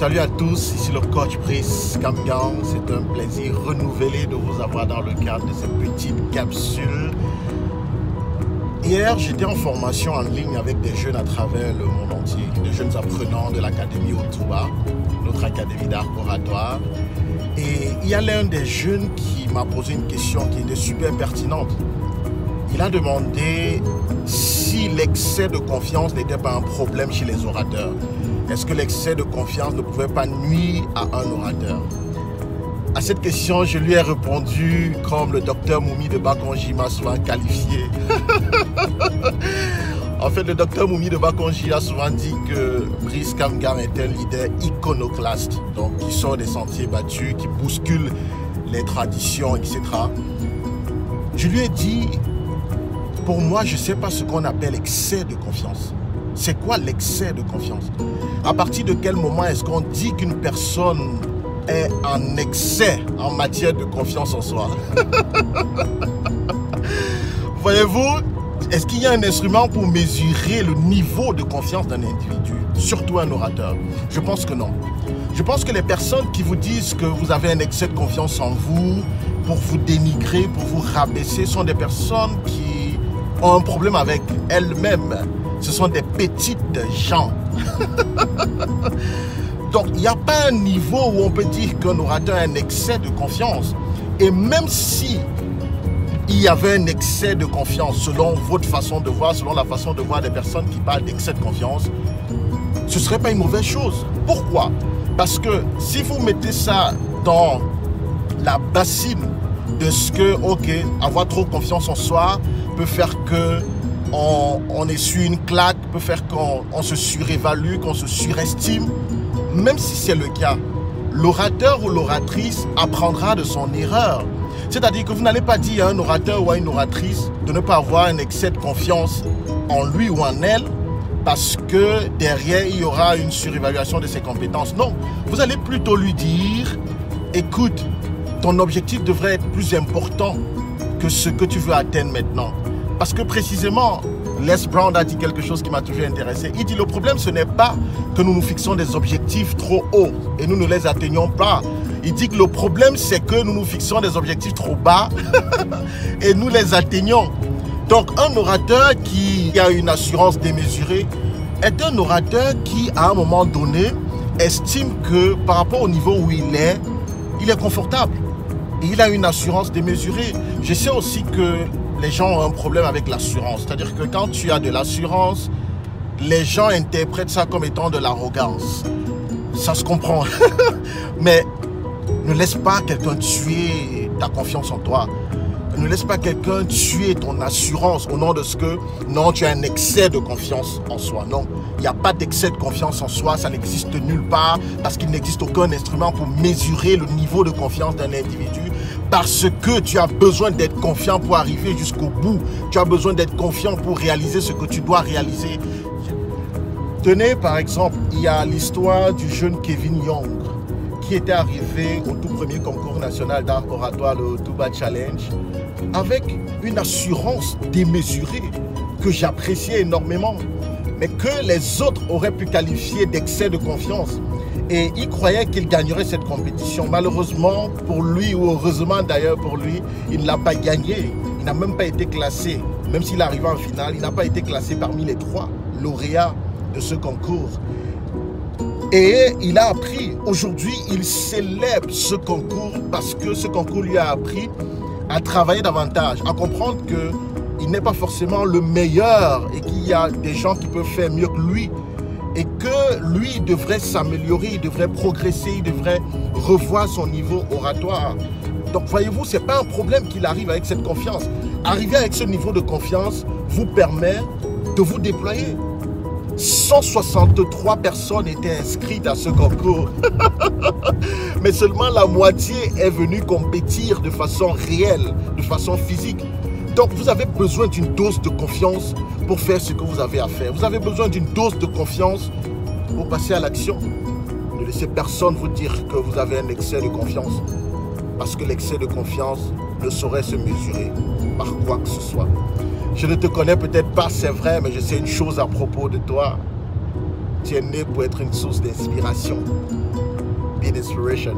Salut à tous, ici le coach Brice Kamgan. C'est un plaisir renouvelé de vous avoir dans le cadre de cette petite capsule. Hier, j'étais en formation en ligne avec des jeunes à travers le monde entier, des jeunes apprenants de l'Académie Otuba, notre académie d'art oratoire. Et il y a l'un des jeunes qui m'a posé une question qui était super pertinente. Il a demandé si l'excès de confiance n'était pas un problème chez les orateurs. Est-ce que l'excès de confiance ne pouvait pas nuire à un orateur? À cette question, je lui ai répondu comme le docteur Moumi de Bakonji m'a souvent qualifié. En fait, le docteur Moumi de Bakonji a souvent dit que Brice Kamgan est un leader iconoclaste, donc qui sort des sentiers battus, qui bouscule les traditions, etc. Je lui ai dit, pour moi, je ne sais pas ce qu'on appelle excès de confiance. C'est quoi l'excès de confiance? À partir de quel moment est-ce qu'on dit qu'une personne est en excès en matière de confiance en soi? Voyez-vous, est-ce qu'il y a un instrument pour mesurer le niveau de confiance d'un individu, surtout un orateur? Je pense que non. Je pense que les personnes qui vous disent que vous avez un excès de confiance en vous, pour vous dénigrer, pour vous rabaisser, sont des personnes qui ont un problème avec elles-mêmes. Ce sont des petites gens. Donc, il n'y a pas un niveau où on peut dire qu'un orateur a un excès de confiance. Et même si il y avait un excès de confiance, selon votre façon de voir, selon la façon de voir des personnes qui parlent d'excès de confiance, ce ne serait pas une mauvaise chose. Pourquoi? Parce que si vous mettez ça dans la bassine de ce que, ok, avoir trop confiance en soi peut faire que on essuie une claque, peut faire qu'on se surévalue, qu'on se surestime. Même si c'est le cas, l'orateur ou l'oratrice apprendra de son erreur. C'est-à-dire que vous n'allez pas dire à un orateur ou à une oratrice de ne pas avoir un excès de confiance en lui ou en elle parce que derrière, il y aura une surévaluation de ses compétences. Non, vous allez plutôt lui dire, écoute, ton objectif devrait être plus important que ce que tu veux atteindre maintenant. Parce que précisément, Les Brown a dit quelque chose qui m'a toujours intéressé. Il dit le problème, ce n'est pas que nous nous fixons des objectifs trop hauts et nous ne les atteignons pas. Il dit que le problème, c'est que nous nous fixons des objectifs trop bas et nous les atteignons. Donc, un orateur qui a une assurance démesurée est un orateur qui, à un moment donné, estime que par rapport au niveau où il est confortable. Et il a une assurance démesurée. Je sais aussi que les gens ont un problème avec l'assurance. C'est-à-dire que quand tu as de l'assurance, les gens interprètent ça comme étant de l'arrogance. Ça se comprend. Mais ne laisse pas quelqu'un tuer ta confiance en toi. Ne laisse pas quelqu'un tuer ton assurance au nom de ce que, non, tu as un excès de confiance en soi. Non, il n'y a pas d'excès de confiance en soi. Ça n'existe nulle part parce qu'il n'existe aucun instrument pour mesurer le niveau de confiance d'un individu. Parce que tu as besoin d'être confiant pour arriver jusqu'au bout. Tu as besoin d'être confiant pour réaliser ce que tu dois réaliser. Tenez, par exemple, il y a l'histoire du jeune Kevin Young qui était arrivé au tout premier concours national d'art oratoire, le Otuba Challenge, avec une assurance démesurée que j'appréciais énormément, mais que les autres auraient pu qualifier d'excès de confiance. Et il croyait qu'il gagnerait cette compétition. Malheureusement pour lui, ou heureusement d'ailleurs pour lui, il ne l'a pas gagné. Il n'a même pas été classé. Même s'il est arrivé en finale, il n'a pas été classé parmi les 3 lauréats de ce concours. Et il a appris. Aujourd'hui, il célèbre ce concours parce que ce concours lui a appris à travailler davantage, à comprendre qu'il n'est pas forcément le meilleur et qu'il y a des gens qui peuvent faire mieux que lui. Et que lui devrait s'améliorer, il devrait progresser, il devrait revoir son niveau oratoire. Donc voyez-vous, ce n'est pas un problème qu'il arrive avec cette confiance. Arriver avec ce niveau de confiance vous permet de vous déployer. 163 personnes étaient inscrites à ce concours. Mais seulement la moitié est venue compétir de façon réelle, de façon physique. Donc vous avez besoin d'une dose de confiance pour faire ce que vous avez à faire. Vous avez besoin d'une dose de confiance pour passer à l'action. Ne laissez personne vous dire que vous avez un excès de confiance. Parce que l'excès de confiance ne saurait se mesurer par quoi que ce soit. Je ne te connais peut-être pas, c'est vrai, mais je sais une chose à propos de toi. tu es né pour être une source d'inspiration. Be an inspiration.